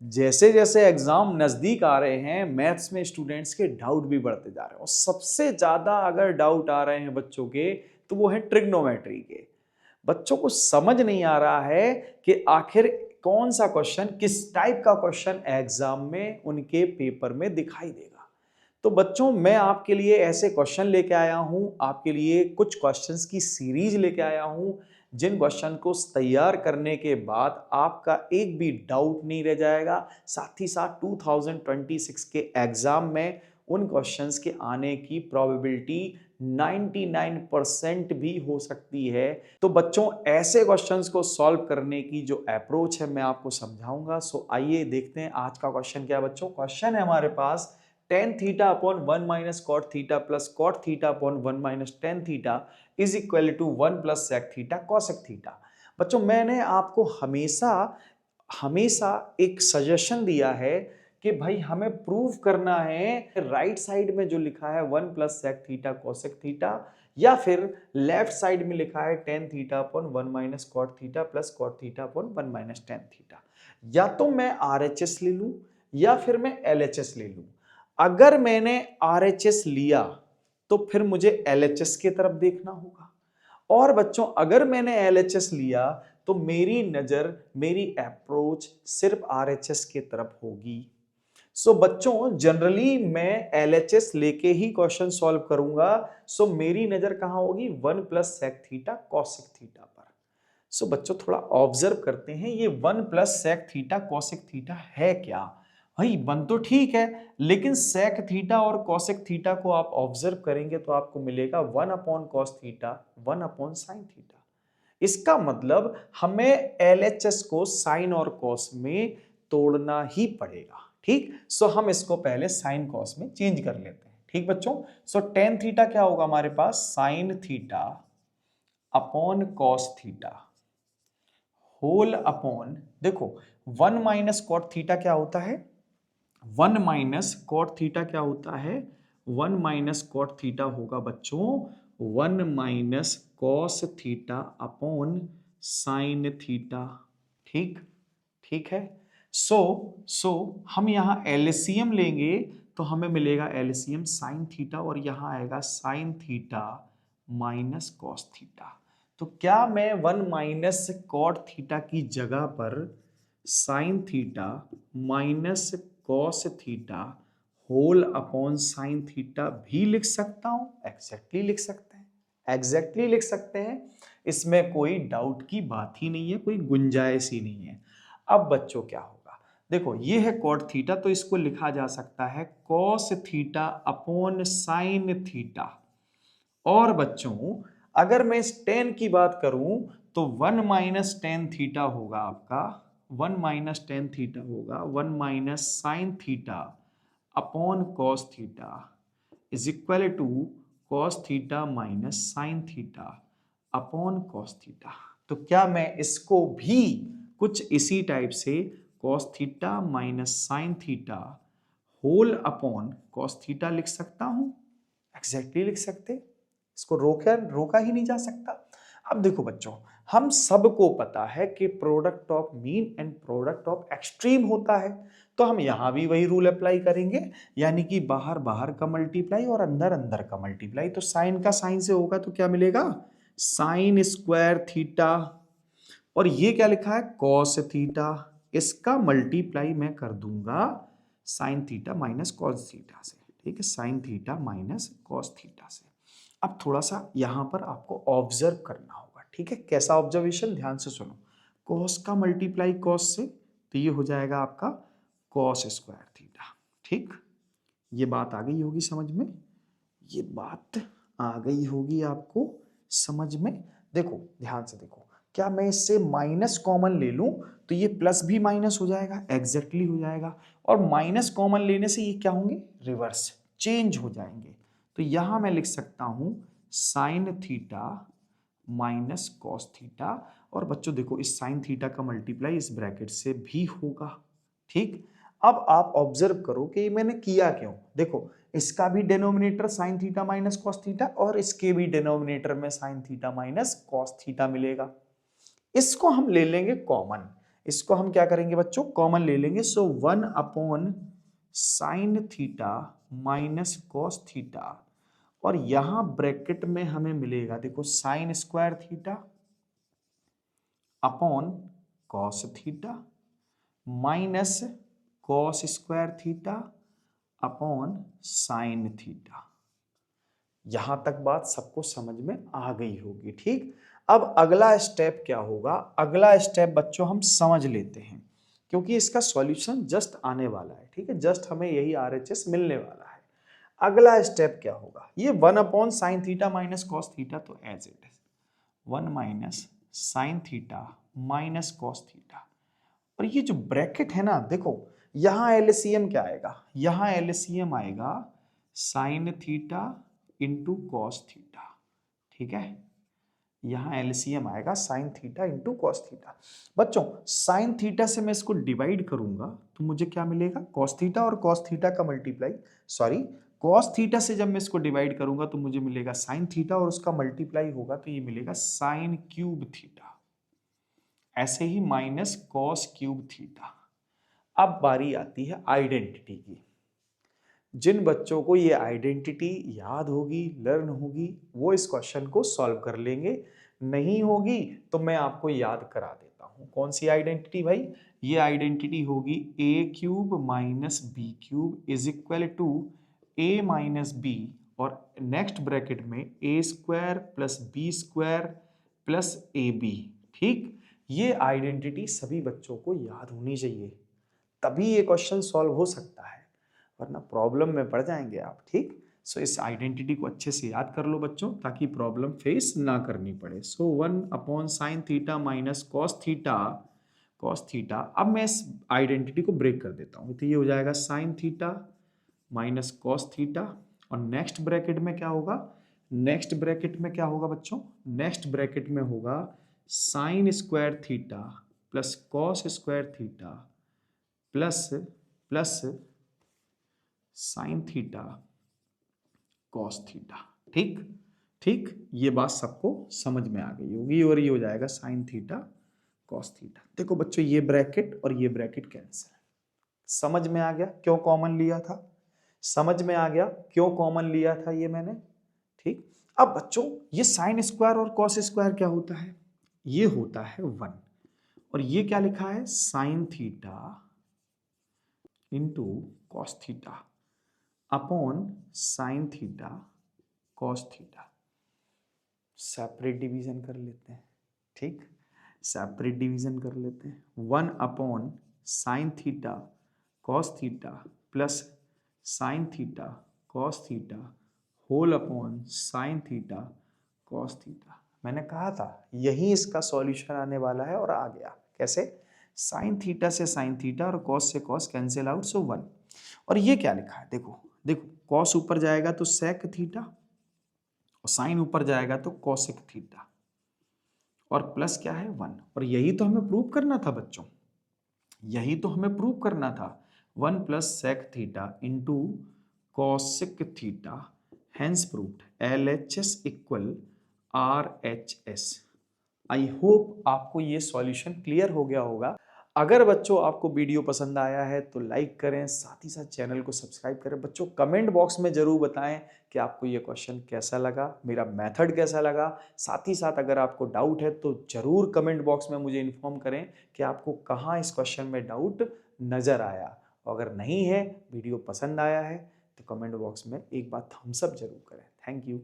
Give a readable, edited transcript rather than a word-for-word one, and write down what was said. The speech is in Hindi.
जैसे जैसे एग्जाम नजदीक आ रहे हैं मैथ्स में स्टूडेंट्स के डाउट भी बढ़ते जा रहे हैं और सबसे ज्यादा अगर डाउट आ रहे हैं बच्चों के तो वो है ट्रिग्नोमेट्री के। बच्चों को समझ नहीं आ रहा है कि आखिर कौन सा क्वेश्चन किस टाइप का क्वेश्चन एग्जाम में उनके पेपर में दिखाई देगा। तो बच्चों मैं आपके लिए ऐसे क्वेश्चन लेके आया हूं, आपके लिए कुछ क्वेश्चंस की सीरीज लेके आया हूं जिन क्वेश्चन को तैयार करने के बाद आपका एक भी डाउट नहीं रह जाएगा। साथ ही साथ 2026 के एग्जाम में उन क्वेश्चंस के आने की प्रोबेबिलिटी 99% भी हो सकती है। तो बच्चों ऐसे क्वेश्चंस को सॉल्व करने की जो अप्रोच है मैं आपको समझाऊंगा। सो आइए देखते हैं आज का क्वेश्चन क्या है बच्चों। क्वेश्चन है हमारे पास tan theta upon 1 minus cot theta plus cot theta upon 1 minus tan theta is equal to 1 plus sec theta cosec theta. बच्चों मैंने आपको हमेशा हमेशा एक सजेशन दिया है कि भाई हमें प्रूव करना है राइट साइड में जो लिखा है 1 plus sec theta cosec theta या फिर लेफ्ट साइड में लिखा है tan theta upon 1 minus cot theta plus cot theta upon 1 minus tan theta. या तो मैं RHS ले लूं या फिर मैं LHS ले लूं। अगर मैंने RHS लिया तो फिर मुझे LHS की तरफ देखना होगा और बच्चों अगर मैंने LHS लिया तो मेरी नजर मेरी अप्रोच सिर्फ RHS की तरफ होगी। सो बच्चों जनरली मैं LHS लेके ही क्वेश्चन सॉल्व करूंगा। सो मेरी नजर कहां होगी 1 plus sec theta cosec theta पर। सो बच्चों थोड़ा ऑब्जर्व करते हैं ये 1 plus sec theta cosec theta है क्या। भाई 1 तो ठीक है लेकिन सेक थीटा और कॉसेक थीटा को आप ऑब्जर्व करेंगे तो आपको मिलेगा 1 upon cos theta 1 upon sine theta. इसका मतलब हमें LHS को साइन और कॉस में तोड़ना ही पड़ेगा। ठीक सो हम इसको पहले साइन कॉस में चेंज कर लेते हैं। ठीक बच्चों सो tan थीटा क्या होगा हमारे पास sine theta upon cos theta whole upon देखो 1 माइनस कॉट थीटा क्या होता है 1 माइनस कॉट थीटा क्या होता है 1 माइनस कॉट थीटा होगा बच्चों 1 minus cos theta upon sine theta. ठीक ठीक है। सो हम यहां एलसीएम लेंगे तो हमें मिलेगा एलसीएम साइन थीटा और यहां आएगा sign theta minus cos theta. तो क्या मैं 1 माइनस कॉट थीटा की जगह पर sine theta minus cos theta whole upon sine theta भी लिख सकता हूं। एग्जैक्टली लिख सकते हैं एग्जैक्टली लिख सकते हैं। इसमें कोई डाउट की बात ही नहीं है कोई गुंजाइश ही नहीं है। अब बच्चों क्या होगा देखो ये है कॉट थीटा तो इसको लिखा जा सकता है cos theta upon sine theta. और बच्चों अगर मैं इस tan की बात करूं तो 1 माइनस tan थीटा होगा आपका 1 माइनस tan थीटा होगा 1 minus sine theta upon cos theta is equal to cos theta minus sine theta upon cos theta. तो क्या मैं इसको भी कुछ इसी टाइप से cos theta minus sine theta whole upon cos theta लिख सकता हूं। एग्जैक्टली लिख सकते इसको रोका ही नहीं जा सकता। अब देखो बच्चों हम सबको पता है कि product of mean and product of extreme होता है तो हम यहां भी वही रूल अप्लाई करेंगे यानी कि बाहर बाहर का मल्टीप्लाई और अंदर अंदर का मल्टीप्लाई। तो साइन का साइन से होगा तो क्या मिलेगा साइन स्क्वायर थीटा और ये क्या लिखा है कॉस थीटा इसका मल्टीप्लाई मैं कर दूंगा sign theta minus cos theta से। ठीक है sign theta minus cos theta से। अब थोड़ा सा यहां पर आपको ऑब्जर्व करना होगा। ठीक है कैसा ऑब्जर्वेशन ध्यान से सुनो कॉस का मल्टीप्लाई कॉस से तो ये हो जाएगा आपका कॉस स्क्वायर थीटा। ठीक ये बात आ गई होगी समझ में ये बात आ गई होगी आपको समझ में। देखो ध्यान से देखो क्या मैं इससे माइनस कॉमन ले लूं तो ये प्लस भी माइनस हो जाएगा एग्जैक्टली हो जाएगा और माइनस कॉमन लेने से ये क्या होंगे रिवर्स चेंज हो जाएंगे। तो यहां मैं लिख सकता हूं sign theta minus cos theta और बच्चों देखो इस साइन थीटा का मल्टीप्लाई इस ब्रैकेट से भी होगा। ठीक अब आप ऑब्जर्व करो कि मैंने किया क्यों। देखो इसका भी denominator sign theta minus cos theta और इसके भी डिनोमिनेटर में sign theta minus cos theta मिलेगा। इसको हम ले लेंगे कॉमन इसको हम क्या करेंगे बच्चों, कॉमन ले लेंगे। सो 1 upon sine theta minus cos theta, और यहां ब्रैकेट में हमें मिलेगा देखो sine square theta upon cos theta minus cos square theta upon sine theta. यहां तक बात सबको समझ में आ गई होगी, ठीक। अब अगला स्टेप क्या होगा, अगला स्टेप बच्चों हम समझ लेते हैं, क्योंकि इसका सॉल्यूशन जस्ट आने वाला है, ठीक है, जस्ट हमें यही आरएचएस मिलने वाला है। अगला स्टेप क्या होगा, ये 1 upon sine theta minus cos theta तो as it is 1 minus sine theta minus cos theta, और ये जो ब्रैकेट है ना, देखो यहां एलसीएम क्या आएगा, यहां एलसीएम आएगा sine theta into cos theta, ठीक है, यहां एलसीएम आएगा sine theta into cos theta. बच्चों साइन थीटा से मैं इसको डिवाइड करूंगा तो मुझे क्या मिलेगा, कॉस थीटा और कॉस थीटा का मल्टीप्लाई, सॉरी कॉस थीटा से जब मैं इसको डिवाइड करूंगा तो मुझे मिलेगा साइन थीटा और उसका मल्टीप्लाई होगा तो ये मिलेगा साइन क्यूब थीटा, ऐसे ही माइनस कॉस क्यूब थीटा। अब बारी आती है आइडेंटिटी की। जिन बच्चों को ये आइडेंटिटी याद होगी, लर्न होगी, वो इस क्वेश्चन को सॉल्व कर लेंगे, नहीं होगी तो मैं आपको याद करा देता हूं। कौन सी आइडेंटिटी भाई, ये आइडेंटिटी होगी A cube minus B cube is equal to A minus B, और नेक्स्ट ब्रैकेट में A square plus B square plus A B, ठीक। ये आइडेंटिटी सभी बच्चों को याद होनी चाहिए, तभी ये क्वेश्चन सॉल्व हो सकता है, वरना प्रॉब्लम में पड़ जाएंगे आप, ठीक। सो इस आइडेंटिटी को अच्छे से याद कर लो बच्चों, ताकि प्रॉब्लम फेस ना करनी पड़े। सो 1 upon sine theta minus cos theta, cos theta. अब मैं इस आइडेंटिटी को ब्रेक कर देता हूं, तो ये हो जाएगा sign theta minus cos theta, और नेक्स्ट ब्रैकेट में क्या होगा, नेक्स्ट ब्रैकेट में क्या होगा बच्चों, नेक्स्ट ब्रैकेट में होगा sine square theta plus cos square theta plus plus sine theta cos theta, ठीक ठीक। ये बात सबको समझ में आ गई होगी, और ये हो जाएगा साइन थीटा कॉस थीटा। देखो बच्चों ये ब्रैकेट और ये ब्रैकेट कैंसिल, समझ में आ गया क्यों कॉमन लिया था, समझ में आ गया क्यों कॉमन लिया था ये मैंने, ठीक। अब बच्चों ये साइन स्क्वायर और कॉस स्क्वायर क्या होता है, ये होता है 1, और ये क्या लिखा है sine theta into cos theta upon sine theta cos theta. Separate division कर लेते हैं, ठीक, सेपरेट डिवीजन कर लेते हैं। 1 upon sine theta cos theta plus sine theta cos theta whole upon sine theta cos theta. मैंने कहा था यही इसका सॉल्यूशन आने वाला है, और आ गया कैसे, साइन थीटा से साइन थीटा और कॉस से कॉस कैंसिल आउट, सो 1। और ये क्या लिखा है, देखो देखो कॉस ऊपर जाएगा तो सेक थीटा, और साइन ऊपर जाएगा तो कॉसेक थीटा, और प्लस क्या है 1, और यही तो हमें प्रूव करना था बच्चों, यही तो हमें प्रूव करना था, 1 plus sec theta into cosec theta, hence proved LHS equal RHS। I hope आपको ये सॉल्यूशन क्लियर हो गया होगा। अगर बच्चों आपको वीडियो पसंद आया है तो लाइक करें, साथ ही साथ चैनल को सब्सक्राइब करें। बच्चों कमेंट बॉक्स में जरूर बताएं कि आपको ये क्वेश्चन कैसा लगा, मेरा मेथड कैसा लगा। साथ ही साथ अगर आपको डाउट है तो जरूर कमेंट बॉक्स में मुझे इन्फॉर्म करें कि आपको कहाँ इस क्वेश्चन में डाउट नज़र आया। अगर नहीं है, वीडियो पसंद आया है तो कमेंट बॉक्स में एक बार थम्स अप जरूर करें। Thank you.